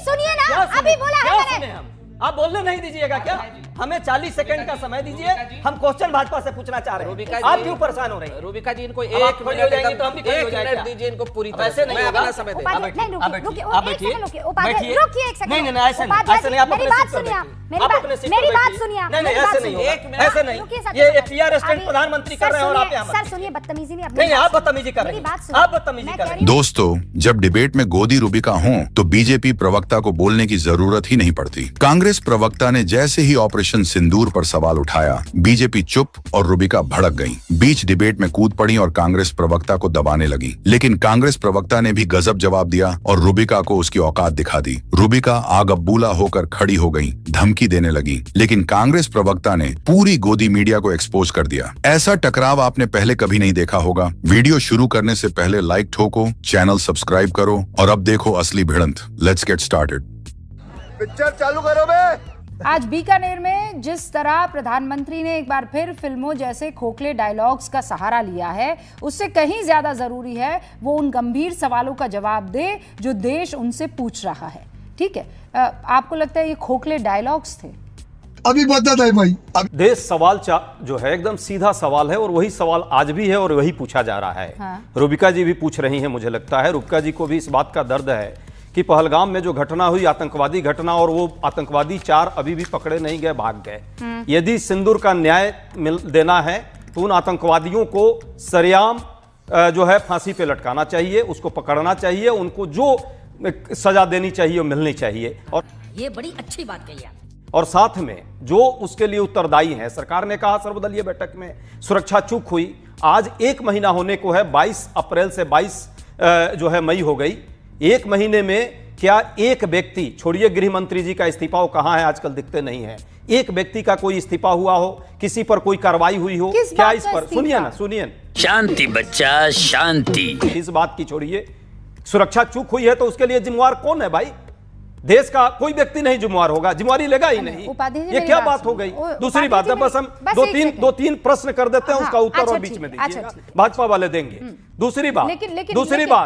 सुनिए ना, अभी बोला है मैंने। आप बोलने नहीं दीजिएगा क्या? हमें 40 सेकंड का समय दीजिए, हम क्वेश्चन भाजपा से पूछना चाह रहे हैं। आप क्यों परेशान हो रही हैं? रूबिका जी, इनको एक मिनट तो हम भी खड़े हो जाएंगे। दीजिए इनको पूरी तरह ऐसे नहीं होगा। समय दे। आप बैठिए, नहीं, आप बैठिए, रुकिए, आप एक बैठिए, सेकंड रुकिए, बैठिए। रुकिए एक सेकंड। नहीं, ऐसे नहीं, ऐसे नहीं, आप मेरी अपने बात सीट पर सुनिए, बैठिए। आप अपने सीट पर मेरी बात बैठिए। सुनिए। नहीं, ऐसे नहीं होगा, ऐसे नहीं। रुकिए, ये पीआर स्टैंड प्रधानमंत्री कर रहे हैं और आप यहाँ सर सुनिए, बदतमीजी नहीं। नहीं, आप बदतमीजी कर रहे मेरी बात हैं, सुनिए। आप बदतमीजी कर रहे हैं। दोस्तों, जब डिबेट में गोदी रूबिका हों तो बीजेपी प्रवक्ता को बोलने की जरूरत ही नहीं पड़ती। कांग्रेस प्रवक्ता ने जैसे ही ऑपरेशन सिंदूर पर सवाल उठाया, बीजेपी चुप और रूबिका भड़क गईं। बीच डिबेट में कूद पड़ी और कांग्रेस प्रवक्ता को दबाने लगी। लेकिन कांग्रेस प्रवक्ता ने भी गजब जवाब दिया और रूबिका को उसकी औकात दिखा दी। रूबिका आग अब्बूला होकर खड़ी हो गई, धमकी देने लगी। लेकिन कांग्रेस प्रवक्ता ने पूरी गोदी मीडिया को एक्सपोज कर दिया। ऐसा टकराव आपने पहले कभी नहीं देखा होगा। वीडियो शुरू करने से पहले लाइक ठोको, चैनल सब्सक्राइब करो और अब देखो असली भिड़ंत। Let's get started. पिक्चर चालू करो बे। आज बीकानेर में जिस तरह प्रधानमंत्री ने एक बार फिर फिल्मों जैसे खोखले डायलॉग्स का सहारा लिया है, उससे कहीं ज्यादा जरूरी है वो उन गंभीर सवालों का जवाब दे जो देश उनसे पूछ रहा है। ठीक है, आपको लगता है ये खोखले डायलॉग्स थे? अभी बता है भाई। देश सवाल जो है एकदम सीधा सवाल है और वही सवाल आज भी है और वही पूछा जा रहा है। हाँ। रूबिका जी भी पूछ रही हैं, मुझे लगता है रूबिका जी को भी इस बात का दर्द है कि पहलगाम में जो घटना हुई, आतंकवादी घटना, और वो आतंकवादी 4 अभी भी पकड़े नहीं गए, भाग गए। यदि सिंदूर का न्याय देना है तो उन आतंकवादियों को सरेआम जो है फांसी पे लटकाना चाहिए, उसको पकड़ना चाहिए, उनको जो सजा देनी चाहिए वो मिलनी चाहिए। और ये बड़ी अच्छी बात कही आप। और साथ में जो उसके लिए उत्तरदायी है, सरकार ने कहा सर्वदलीय बैठक में सुरक्षा चूक हुई। आज 1 महीना होने को है, 22 अप्रैल से 22 जो है मई हो गई। 1 महीने में क्या एक व्यक्ति, छोड़िए गृह मंत्री जी का इस्तीफा, वो कहां है आजकल, दिखते नहीं है। एक व्यक्ति का कोई इस्तीफा हुआ हो, किसी पर कोई कार्रवाई हुई हो क्या? इस पर सुनिए ना, सुनिए। शांति बच्चा, शांति। इस बात की छोड़िए, सुरक्षा चूक हुई है तो उसके लिए जिम्मेवार कौन है भाई? देश का कोई व्यक्ति नहीं जिम्मेवार होगा, जिम्मेवारी लेगा ही नहीं। ये क्या बात हो गई? दूसरी बात है, बस हम दो तीन प्रश्न कर देते हैं, उसका उत्तर और बीच में दीजिएगा, भाजपा वाले देंगे। दूसरी बात,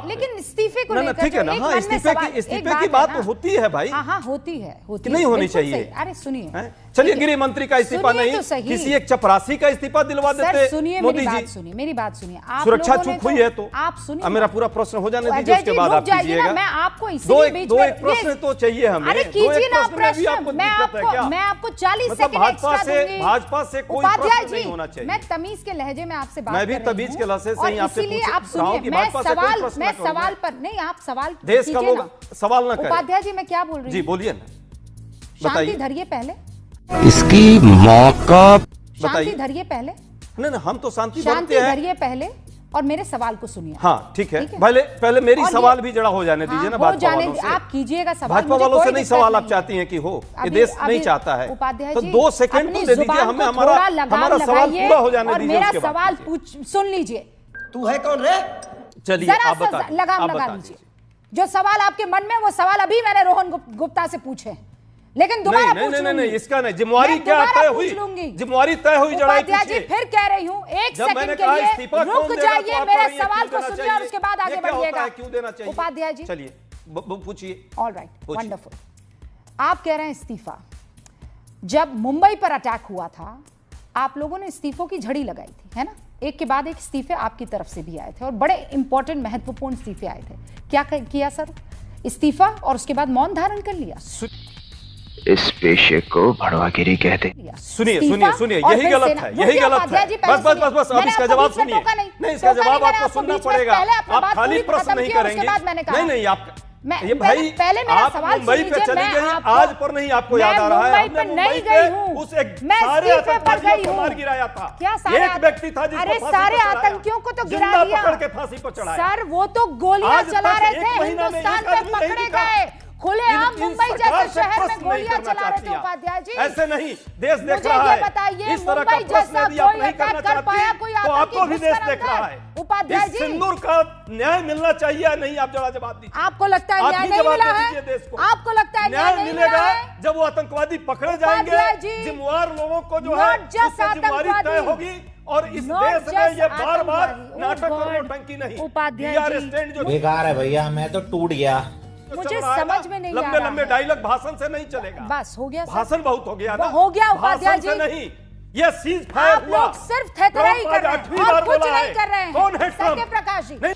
लेकिन इस्तीफे को लेकर ठीक है ना, हाँ, इस्तीफे की बात होती है भाई। हाँ, होती है, नहीं होनी चाहिए। अरे सुनिए, चलिए गृह मंत्री का इस्तीफा नहीं, किसी एक चपरासी का इस्तीफा दिलवा देते। सुनिए मेरी बात सुनिए। सुरक्षा चूक हुई है तो आप सुनिए, मेरा पूरा प्रश्न हो जाने दीजिए, उसके बाद आप कीजिएगा। मैं आपको इसीलिए बीच में एक प्रश्न तो चाहिए हमें। अरे कीजिए ना प्रश्न, मैं आपको 40 सेकंड एक्स्ट्रा दूंगी। भाजपा से कोई प्रश्न नहीं होना चाहिए। मैं तमीज के लहजे में आपसे बात मैं भी तमीज के लहजे से ही आपसे पूछ रहा हूं कि भाजपा से कोई प्रश्न मैं सवाल पर नहीं, आप सवाल देश का लोग सवाल ना करें। उपाध्याय जी, मैं क्या बोल रही हूं? जी बोलिए ना, शांति धरिए पहले, इसकी मौका शांति धरिए पहले। नहीं, हम तो शांति धरिए पहले और मेरे सवाल को सुनिए। हाँ ठीक है, पहले मेरी सवाल भी जड़ा हो जाने दीजिए ना। भाजपा वालों से आप कीजिएगा सवाल, भाजपा वालों से नहीं सवाल आप चाहती हैं कि हो, ये देश नहीं चाहता है तो 2 सेकंड तो दे दीजिए हमें, हमारा सवाल पूरा हो जाने दीजिए। मेरा सवाल सुन लीजिए। तू है कौन रे? चलिए आप बताइए, लगाम लगा लीजिए। जो सवाल आपके मन में, वो सवाल अभी मैंने रोहन गुप्ता से पूछे हैं, लेकिन दोबारा पूछ लूंगी। नहीं, इसका नहीं, जिम्मेवारी क्या तय हुई? जिम्मेवारी तय हुई, उपाध्याय जी फिर कह रही हूँ, 1 सेकंड के लिए रुक जाइए, मेरे सवाल को सुनिए और उसके बाद आगे बढ़िएगा। क्यों देना चाहिए उपाध्याय जी? चलिए पूछिए। All right, wonderful. आप कह रहे हैं इस्तीफा। जब मुंबई पर अटैक हुआ था, आप लोगों ने इस्तीफों की झड़ी लगाई थी, है ना? एक के बाद एक इस्तीफे आपकी तरफ से भी आए थे और बड़े इंपॉर्टेंट महत्वपूर्ण इस्तीफे आए थे। क्या किया सर? इस्तीफा और उसके बाद मौन धारण कर लिया। इस पेशे को भड़वागिरी कहते हैं। सुनिए, यही गलत है, यही गलत है। बस अब इसका जवाब सुनिए। नहीं, इसका जवाब आपको सुनना पड़ेगा। आप खाली प्रश्न नहीं करेंगे। नहीं, आप ये भाई आप मुंबई पे चली गई, आज पर नहीं आपको याद आ रहा है? हमने मुंबई गई हूं, उस एक सारे आतंकवादियों को मार गिराया था। क्या सारे एक व्यक्ति था जिसको सारे आतंकियों को तो गिरा दिया, पकड़ के फांसी पर चढ़ाया। सर वो तो गोलियां चला रहे थे, हिंदुस्तान पे पकड़े गए, खुलेआम मुंबई जैसे शहर में गोलियां चला रहे थे। उपाध्याय जी ऐसे नहीं, देश देख रहा है। बताइए, इस तरह का प्रश्न यदि आप नहीं करना चाहती तो आपको भी देश देख रहा है। उपाध्याय जी, सिंदूर का न्याय मिलना चाहिए या नहीं, आप जवाब दीजिए। आपको लगता है न्याय नहीं मिला है? आपको लगता है न्याय नहीं मिलेगा? जब वो आतंकवादी पकड़े जाएंगे, जिम्मेवार लोगों को जो है जिम्मेवारी तय होगी। और इस देश में ये बार-बार नाटक और नौटंकी नहीं। उपाध्याय जी बेकार है भैया, मैं तो टूट गया। मुझे समझ में नहीं आ लंबे रहा लंबे है। डायलॉग भाषण से नहीं चलेगा। बस हो गया सर। भाषण बहुत हो गया ना, हो गया उपाध्याय भाषण से जी। नहीं, ये सीज फायर आप लोग सिर्फ थेथराई कर रहे हैं और कुछ नहीं कर रहे हैं। कौन है ट्रम्प? सत्य प्रकाश जी, नहीं,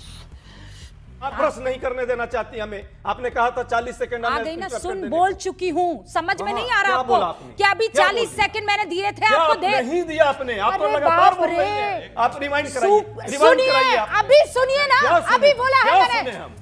आप प्रश्न नहीं करने देना चाहती हमें। आपने कहा था 40 सेकंड आ गई ना, सुन बोल चुकी हूँ, समझ में नहीं आ रहा क्या आपको बोला आपने? कि अभी क्या 40 बोली? सेकंड मैंने दिए थे क्या आपको आप दे नहीं दिया आपने? आप तो अरे लगातार बाप बोल रही रे। हैं। आप रिवाइंड कराइए, रिवाइंड सुनिए, कराइए आप। अभी सुनिए ना, क्या सुने? अभी बोला है क्या मैंने। सुने हम?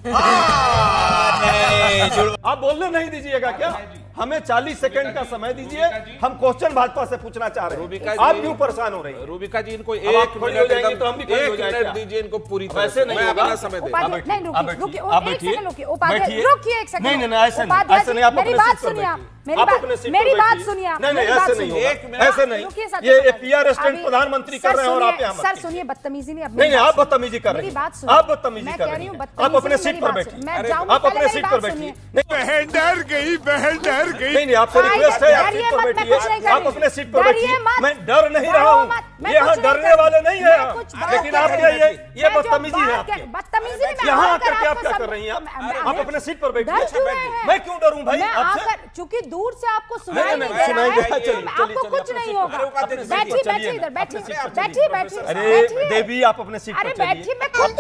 आप बोलने नहीं दीजिएगा क्या? हमें 40 सेकंड का समय दीजिए, हम क्वेश्चन भाजपा से पूछना चाह रहे हैं। आप क्यों परेशान हो रही हैं? रूबिका जी इनको अब आप एक खड़ी हो मिनट जाएंगी एकदम- तो हम भी खड़े हो एक जाएंगे मिनट क्या? दीजिए इनको पूरी तरह वैसे से। नहीं मैं होगा। अपना समय दे उपाध्याय, नहीं आप रुकिए, बैठिए, रुकिए, आप एक बैठिए, सेकंड रुकिए, उपाध्याय बैठिए। रुकिए एक सेकंड। नहीं, नहीं, ऐसे नहीं, उपाध्याय ऐसे नहीं, आप मेरी अपने बात सीट पर सुनिए आप, बैठिए। मेरी आप बात अपने सीट मेरी पर बात बैठिए। सुनिए आप, नहीं, नहीं, मेरी बात ऐसे नहीं सुनिए। होगा, ऐसे नहीं। रुकिए सर, ये सर, पीआर स्टैंड अभी- प्रधानमंत्री सर कर रहे हैं और आप सुनिए, यहाँ मत सर कीजिए। सुनिए, बदतमीजी नहीं, नहीं, नहीं, आप बदतमीजी कर रही मेरी हैं। बात सुनिए। आप बदतमीजी मैं कर कह रही रही हूँ हैं। बदतमीजी आप अपने नहीं, सीट मेरी पर बात बैठिए। सुनिए। मैं अरे, जाऊंगी, आप अपने पहले सीट मेरी पर बात बैठिए। सुनिए। नहीं, बहन डर गई, बहन डर गई। नहीं, नहीं, आपसे रिक्वेस्ट है, आप डरिए सीट पर मत, मैं बैठिए। कुछ नहीं कर आप रही। अपने सीट पर डरिए बैठिए। मत। मैं डर नहीं डरो रहा हूँ, मत, मैं यहाँ कुछ नहीं डरने कर वाले नहीं है। मैं कुछ बात लेकिन कर आपके रही ये हूँ। मैं जो बदतमीजी है बात आपकी। कर- बदतमीजी नहीं, मैं यहाँ आकर आकर के आप आपको क्या सब- कर रही हैं? मैं- आप अपने सीट पर डर बैठिए। क्यों रहे हैं? मैं क्यों डरूं भाई मैं आपसे? आकर, चूंकि दूर से आपको सुनाई नहीं, नहीं नहीं, दे सुनाई रहा दे है, रहा है, चलिए, तो चलिए, आपको चलिए, कुछ अपने नहीं सीट पर- होगा। अरे, उपाध्याय जी, बैठिए, चलिए बैठिए ना, इधर, बैठिए, अपने सीट पर बैठिए, चलिए। बैठिए, अरे बैठिए। देवी, आप अपने सीट पर अरे चलिए। बैठिए, मैं खुद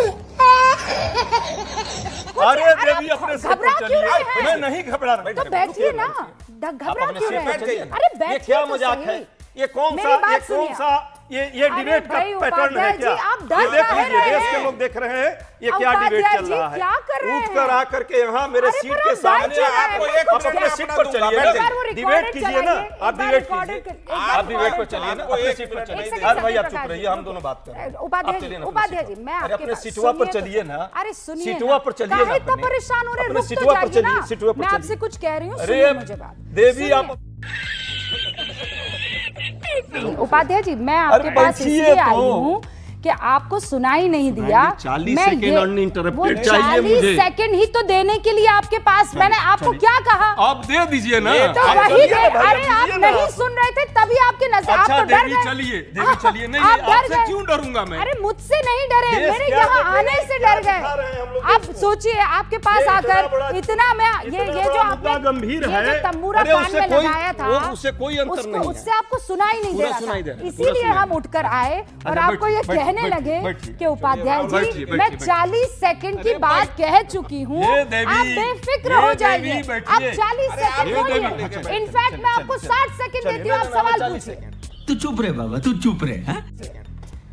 अरे देवी, अपने सीट घबरा पर क्यों चलिए। रहे हैं? मैं नहीं घबरा रहा। तो बैठिए ना, घबरा अपने क्यों सीट रहे पर हैं? चलिए। अरे ये बैठिए क्या तो मजाक सही। है? ये कौन मेरी सा बात ये कौन सुनिए। सा ये अरे डिबेट का भाई, पैटर्न है उपाध्याय क्या? जी, आप डर ये देख काहे लीजिए, रहे देश के हैं? लोग देख रहे हैं ये क्या उपाध्याय डिबेट चल जी, रहा है। क्या कर रहे उठ कर हैं? आकर के यहाँ मेरे अरे सीट पर के आप सामने बैठिए ना, आपको मैं एक कुछ अपने कह- सीट पर चलिए एक ना, बार वो डिबेट recorded कीजिए चलाइए, ना, एक आप बार डिबेट recorded कीजिए, एक बार आप डिबेट पर recorded चलिए ना, आपको अपने एक सीट पर मिनट चलिए। एक सेकंड, अरे भाई, आप सत्य चुप प्रकाश रहिए, हम दोनों बात कर रहे हैं। उपाध्याय आप चलिए जी, ना, उपाध्याय अपने जी, सीट मैं पर। अरे आपके अपने पास- सीटवा पर सुनिए तो चलिए सही। ना। अरे सुनिए सीटवा ना, पर चलिए ना काहे इतना अपने। परेशान हो रहे हैं? अपने रुक तो सीटवा पर जाइए चलिए, ना। सीटवा पर मैं चलिए। आपसे कुछ कह रही हूँ, अरे सुनिए मुझे बात। देवी, आप सुनिए। उपाध्याय जी, मैं आपके पास बैठिए इसलिए तो। आई हूँ कि आपको सुनाई नहीं दिया। 40 मैं सेकंड ये- uninterrupted वो चाहिए 40 मुझे। सेकंड ही तो देने के लिए आपके पास, मैंने आपको क्या कहा? आप दे दीजिए ना। तो आप वही चलिए दे, ना भाई, अरे आप दीजिए ना। नहीं सुन रहे थे तभी आपके नजर, आप अच्छा तो डर देवी गए। चलिए, देवी चलिए। नहीं, आप डर आपसे गए। क्यों डरूंगा मैं? अरे मुझसे नहीं डरे, देश मेरे क्या यहाँ देख रहे आने हैं? से क्या डर दिखा रहे हैं हम गए। लोग आप देश को? सोचिए, आपके पास ये इतना आकर बड़ा- इतना मैं ये इतना जो बड़ा आपने मुद्दा गंभीर ये है। जो तंबूरा अरे कान उससे में कोई- लगाया था, वो उससे कोई अंतर उसको- नहीं है। उससे आपको सुनाई नहीं दे पूरा रहा सुनाई दे रहा था, है, पूरा इसीलिए सुनाई हम उठकर आए और अच्छा, आपको ये बैठिए, कहने बैठिए, लगे बैठिए। कि उपाध्याय बैठिए, जी, बैठिए, मैं बैठिए। 40 सेकंड की बात कह चुकी हूँ, ये देवी, आप बेफिक्र ये हो देवी, जाइए। बैठिए। आप 40 अरे सेकंड ये देवी, बोलिए। चलिए, इनफैक्ट मैं आपको 60 सेकंड चलिए, देती हूँ, आप ना, ना, सवाल 40 पूछिए। सेकंड। तू चुप रहे बाबा, तू चुप रहे। हाँ?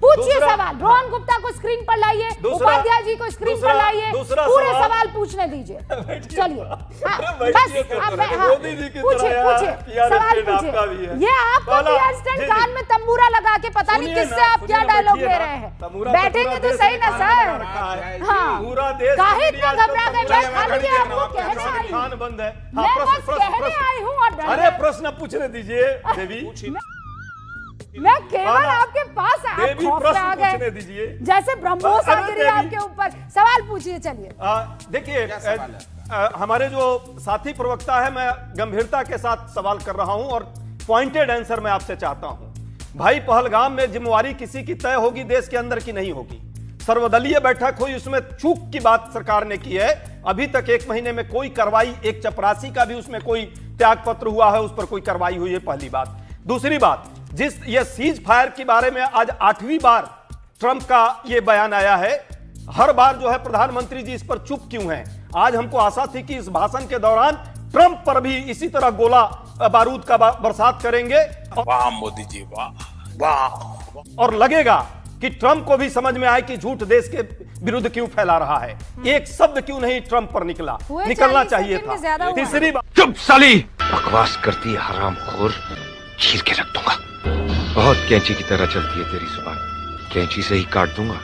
पूछिए दूसरा- सवाल। रोहन गुप्ता को स्क्रीन पर लाइए, दूसरा- उपाध्याय जी को स्क्रीन पर दूसरा- लाइए, दूसरा पूरे सवाल- सवाल पूछने दीजिए। चलिए, हाँ, बैठिए, बस बैठिए, अब बैठिए। हाँ, मोदी जी की पूछिए तरह पूछिए, यार, PR सवाल स्टैंड आपका भी पूछिए। है। ये आपको बोलो, PR स्टैंड जी, कान जी। में तंबूरा लगा के पता नहीं सुनिए किससे ना, आप क्या सुनिए, डायलॉग बैठिए ले ना। रहे हैं। तंबूरा बैठेंगे पूरा तो देश सही में ना खाना सर। बना रखा है। हाँ, पूरा देश काहे में इतना आज तक घबरा गए? तंबूरा मैं खाली लगा आपको के कहने आई हूँ। खान बंद है। मैं बस कहने आई हूँ और डर अरे गए। प्रश्न पूछने दीजिए देवी। मैं केवल आपके पास देवी, खौफ में प्रश्न आ पूछने गए, दीजिए। जैसे ब्रह्मोस आ अरे गिरी देवी। आपके ऊपर। सवाल पूछिए, चलिए। देखिए, हमारे जो साथी प्रवक्ता है, मैं गंभीरता के साथ सवाल कर रहा हूं और पॉइंटेड आंसर मैं आपसे चाहता हूं। भाई, पहलगाम में जिम्मेवारी किसी की तय होगी, देश के अंदर की नहीं होगी। सर्वदलीय बैठक हुई, उसमें चूक की बात सरकार ने की है। अभी तक 1 महीने में कोई कार्रवाई, एक चपरासी का भी उसमें कोई त्याग पत्र हुआ है, उस पर कोई कार्रवाई हुई है, पहली बात। दूसरी बात, जिस ये सीज फायर के बारे में आज 8वीं बार ट्रंप का ये बयान आया है। हर बार जो है प्रधानमंत्री जी इस पर चुप क्यों हैं? आज हमको आशा थी कि इस भाषण के दौरान ट्रंप पर भी इसी तरह गोला बारूद का बरसात करेंगे। वाह मोदी जी, वाह वाह। और लगेगा कि ट्रंप को भी समझ में आए कि झूठ देश के विरुद्ध क्यों फैला रहा है। एक शब्द क्यों नहीं ट्रंप पर निकला, हुए निकलना 40 चाहिए सेकंड में ज्यादा था। हुआ है। तीसरी बात, चुप साली, बकवास करती है हरामखोर, चीर के रख दूंगा। बहुत कैंची की तरह चलती है तेरी जुबान, कैंची से ही काट दूंगा।